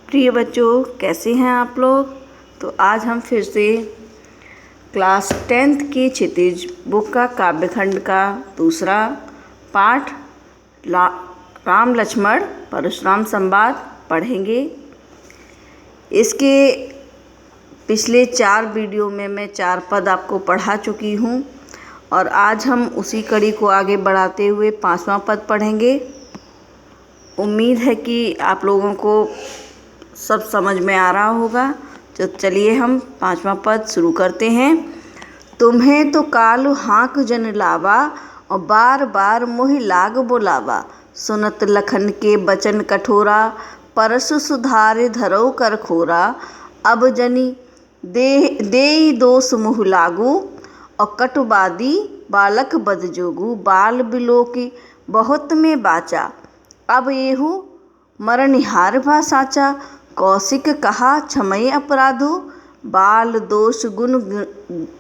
प्रिय बच्चों, कैसे हैं आप लोग। तो आज हम फिर से क्लास 10th की क्षितिज बुक का काव्यखंड का दूसरा पाठ राम लक्ष्मण परशुराम संवाद पढ़ेंगे। इसके पिछले 4 वीडियो में मैं 4 पद आपको पढ़ा चुकी हूँ और आज हम उसी कड़ी को आगे बढ़ाते हुए 5वां पद पढ़ेंगे। उम्मीद है कि आप लोगों को सब समझ में आ रहा होगा। तो चलिए हम 5वां पद शुरू करते हैं। तुम्हें तो कालु हाँक जन लावा और बार बार मोहि लाग बोलावा। सुनत लखन के बचन कठोरा परसु सुधारे धरऊ कर खोरा। अब जनी देई दोष मुँह लागू और कटुबादी बालक बद जोगू। बाल बिलो की बहुत में बाचा अब येहू मरनिहार भा साचा। कौशिक कहा क्षमय अपराधो बाल दोष गुण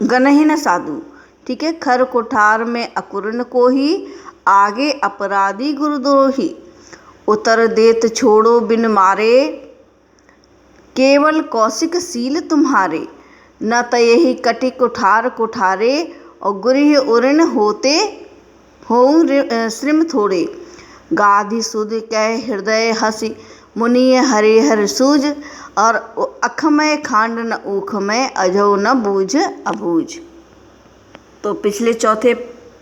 गनहि न साधु। ठीक है। खर कोठार में अकुरन को ही आगे अपराधी गुरुद्रोही। उतर देत छोड़ो बिन मारे केवल कौशिक सील तुम्हारे। न तयहि कटि कुठार कुठारे और गृह उरण होते हो श्रिम थोड़े। गाधि सुध कह हृदय हसी मुनिय हरे हर सूझ और अखमय खांड न ऊखमय अजो न बूझ अबूझ। तो पिछले चौथे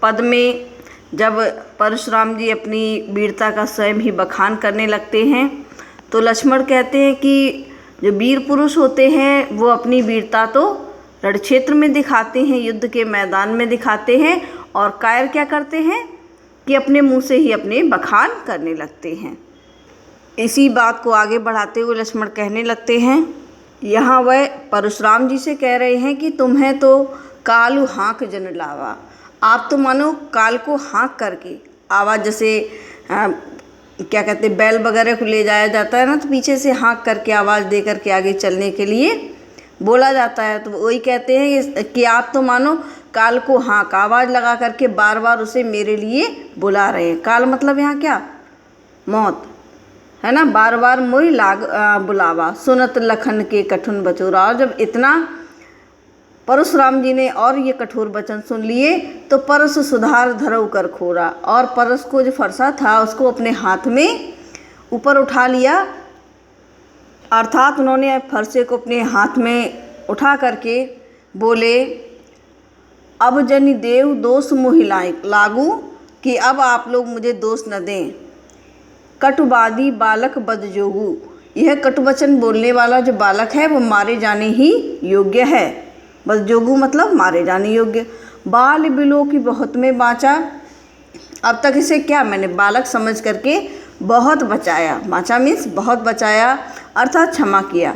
पद में जब परशुराम जी अपनी वीरता का स्वयं ही बखान करने लगते हैं तो लक्ष्मण कहते हैं कि जो वीर पुरुष होते हैं वो अपनी वीरता तो रणक्षेत्र में दिखाते हैं, युद्ध के मैदान में दिखाते हैं, और कायर क्या करते हैं कि अपने मुंह से ही अपने बखान करने लगते हैं। इसी बात को आगे बढ़ाते हुए लक्ष्मण कहने लगते हैं, यहाँ वह परशुराम जी से कह रहे हैं कि तुम्हें तो कालु हाँक जन लावा। आप तो मानो काल को हाँक करके आवाज़, जैसे क्या कहते हैं बैल वगैरह को ले जाया जाता है ना, तो पीछे से हाँक करके आवाज़ दे करके आगे चलने के लिए बोला जाता है। तो वही कहते हैं कि आप तो मानो काल को हाँक आवाज़ लगा करके बार बार उसे मेरे लिए बुला रहे हैं। काल मतलब यहाँ क्या, मौत है ना। बार बार मोहि लाग बुलावा सुनत लखन के कठुन बचोरा। और जब इतना परशुराम जी ने और ये कठोर वचन सुन लिए तो परस सुधार धरऊ कर खोरा, और परस को जो फरसा था उसको अपने हाथ में ऊपर उठा लिया। अर्थात उन्होंने फरसे को अपने हाथ में उठा करके बोले, अब जनि देव दोष मोहि लागू, कि अब आप लोग मुझे दोष न दें। कटुबादी बालक बद जोगू, यह कटुवचन बोलने वाला जो बालक है वो मारे जाने ही योग्य है। बद जोगू मतलब मारे जाने योग्य। बाल बिलो की बहुत में बाँचा, अब तक इसे क्या मैंने बालक समझ करके बहुत बचाया। बाँचा मीन्स बहुत बचाया, अर्थात क्षमा किया।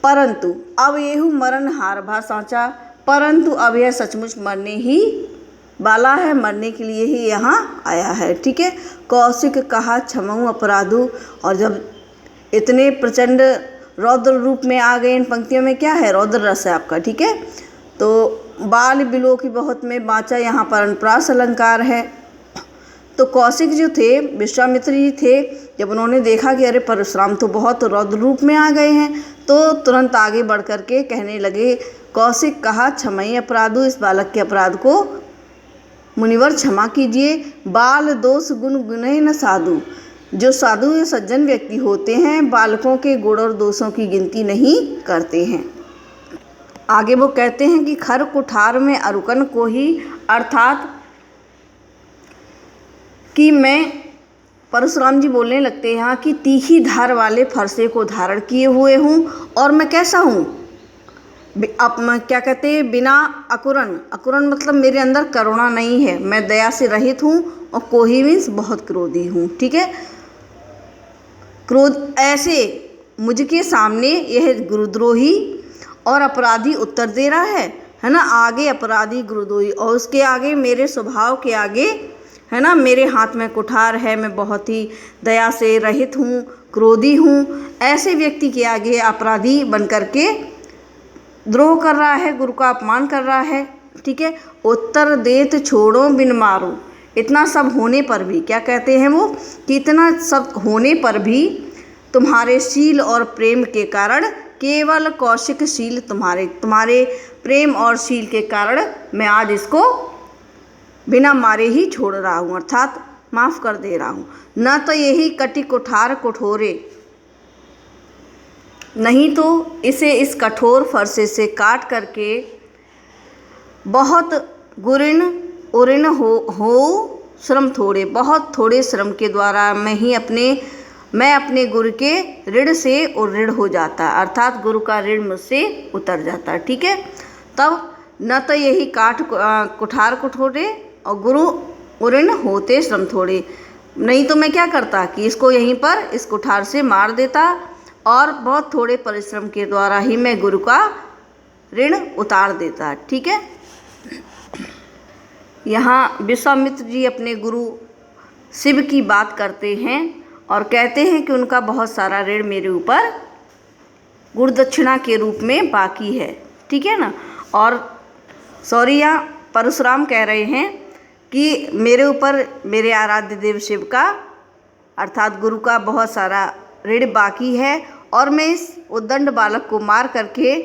परंतु अब येहू मरण हार भा साचा, परंतु अब यह सचमुच मरने ही वाला है, मरने के लिए ही यहाँ आया है। ठीक है। कौशिक कहा क्षमऊ अपराधु, और जब इतने प्रचंड रौद्र रूप में आ गए, इन पंक्तियों में क्या है, रौद्र रस है आपका। ठीक है। तो बाल बिलो की बहुत में बाँचा, यहाँ पर अनुप्रास अलंकार है। तो कौशिक जो थे, विश्वामित्र जी थे, जब उन्होंने देखा कि अरे परशुराम तो बहुत रौद्र रूप में आ गए हैं, तो तुरंत आगे बढ़ कर के कहने लगे, कौशिक कहा क्षमई अपराधु, इस बालक के अपराध को मुनिवर क्षमा कीजिए। बाल दोष गुण गुनहि न साधु, जो साधु या सज्जन व्यक्ति होते हैं बालकों के गुण और दोषों की गिनती नहीं करते हैं। आगे वो कहते हैं कि खर कुठार में अरुकन को ही, अर्थात कि मैं, परशुराम जी बोलने लगते हैं यहाँ कि तीखी धार वाले फरसे को धारण किए हुए हूँ, और मैं कैसा हूँ, अब मैं क्या कहते हैं, बिना अकुरन। अकुरन मतलब मेरे अंदर करुणा नहीं है, मैं दया से रहित हूँ, और कोही मीन्स बहुत क्रोधी हूँ। ठीक है। क्रोध, ऐसे मुझके सामने यह गुरुद्रोही और अपराधी उत्तर दे रहा है ना। आगे अपराधी गुरुद्रोही, और उसके आगे मेरे स्वभाव के आगे है ना, मेरे हाथ में कुठार है, मैं बहुत ही दया से रहित हूँ, क्रोधी हूँ। ऐसे व्यक्ति के आगे अपराधी बन करके द्रोह कर रहा है, गुरु का अपमान कर रहा है। ठीक है। उत्तर देत छोड़ो बिन मारो, इतना सब होने पर भी क्या कहते हैं वो, कि इतना सब होने पर भी तुम्हारे शील और प्रेम के कारण, केवल कौशिकशील तुम्हारे प्रेम और शील के कारण मैं आज इसको बिना मारे ही छोड़ रहा हूँ, अर्थात माफ़ कर दे रहा हूँ। न तो यही कटि कुठार कठोरे, नहीं तो इसे इस कठोर फरसे से काट करके बहुत गुरिन उरिन हो श्रम थोड़े, बहुत थोड़े श्रम के द्वारा मैं अपने गुरु के ऋण से ऋण हो जाता, अर्थात गुरु का ऋण मुझसे उतर जाता। ठीक है, तब न तो यही कुठार कठोरे और गुरु उरिन होते श्रम थोड़े, नहीं तो मैं क्या करता कि इसको यहीं पर इस कुठार से मार देता और बहुत थोड़े परिश्रम के द्वारा ही मैं गुरु का ऋण उतार देता। ठीक है, यहाँ विश्वामित्र जी अपने गुरु शिव की बात करते हैं और कहते हैं कि उनका बहुत सारा ऋण मेरे ऊपर गुरुदक्षिणा के रूप में बाकी है। ठीक है ना, और यहाँ परशुराम कह रहे हैं कि मेरे ऊपर मेरे आराध्य देव शिव का अर्थात गुरु का बहुत सारा ऋण बाकी है और मैं इस उद्दंड बालक को मार करके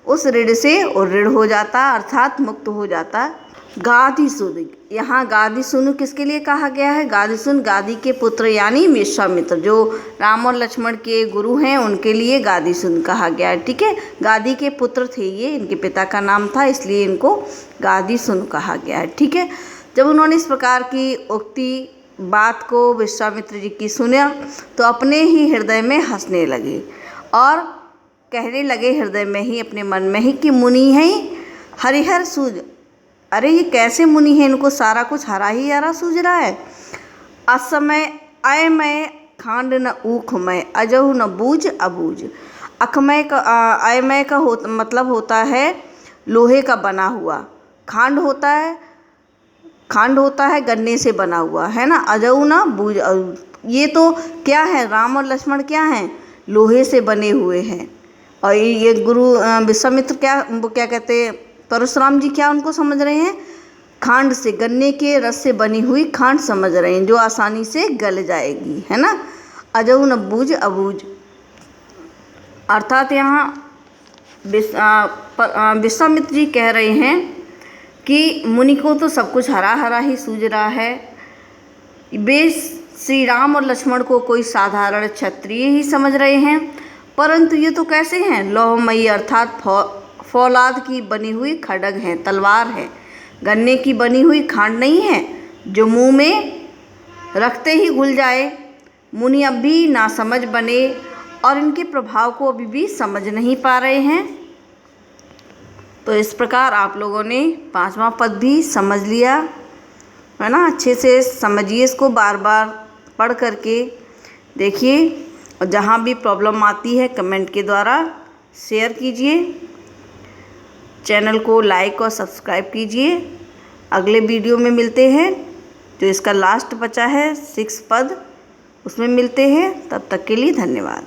उस ऋण से ऋण हो जाता, अर्थात मुक्त हो जाता। गादिसुन, यहाँ गादिसुन किसके लिए कहा गया है? गादिसुन गादी के पुत्र यानी विश्वामित्र, जो राम और लक्ष्मण के गुरु हैं, उनके लिए गादिसुन कहा गया है। ठीक है, गादी के पुत्र थे ये, इनके पिता का नाम था, इसलिए इनको गादिसुन कहा गया है। ठीक है, जब उन्होंने इस प्रकार की उक्ति बात को विश्वामित्र जी की सुना तो अपने ही हृदय में हंसने लगे और कहने लगे हृदय में ही, अपने मन में ही कि मुनि है हरिहर सूझ, अरे ये कैसे मुनि है, इनको सारा कुछ हरा ही हरा सूझ रहा है। असमय अयमय खांड न ऊखमय, अजहु न बूझ अबूझ। अखमय का अयमय का मतलब होता है लोहे का बना हुआ, खांड होता है गन्ने से बना हुआ, है ना। अजहु न बूझ, ये तो क्या है, राम और लक्ष्मण क्या हैं, लोहे से बने हुए हैं। और ये गुरु विश्वामित्र वो क्या कहते हैं, परशुराम जी क्या उनको समझ रहे हैं, खांड से, गन्ने के रस से बनी हुई खांड समझ रहे हैं जो आसानी से गल जाएगी, है ना। अजहु न बूझ अबूझ, अर्थात यहाँ विश्वामित्र जी कह रहे हैं कि मुनि को तो सब कुछ हरा हरा ही सूझ रहा है, वे श्री राम और लक्ष्मण को कोई साधारण क्षत्रिय ही समझ रहे हैं, परंतु ये तो कैसे हैं, लौहमयी अर्थात फौलाद की बनी हुई खड्ग है, तलवार है, गन्ने की बनी हुई खांड नहीं है जो मुंह में रखते ही घुल जाए। मुनि अब भी नासमझ बने और इनके प्रभाव को अभी भी समझ नहीं पा रहे हैं। तो इस प्रकार आप लोगों ने 5वां पद भी समझ लिया, है ना। अच्छे से समझिए इसको, बार बार पढ़ करके देखिए, और जहाँ भी प्रॉब्लम आती है कमेंट के द्वारा शेयर कीजिए, चैनल को लाइक और सब्सक्राइब कीजिए। अगले वीडियो में मिलते हैं, जो इसका लास्ट बचा है 6 पद, उसमें मिलते हैं। तब तक के लिए धन्यवाद।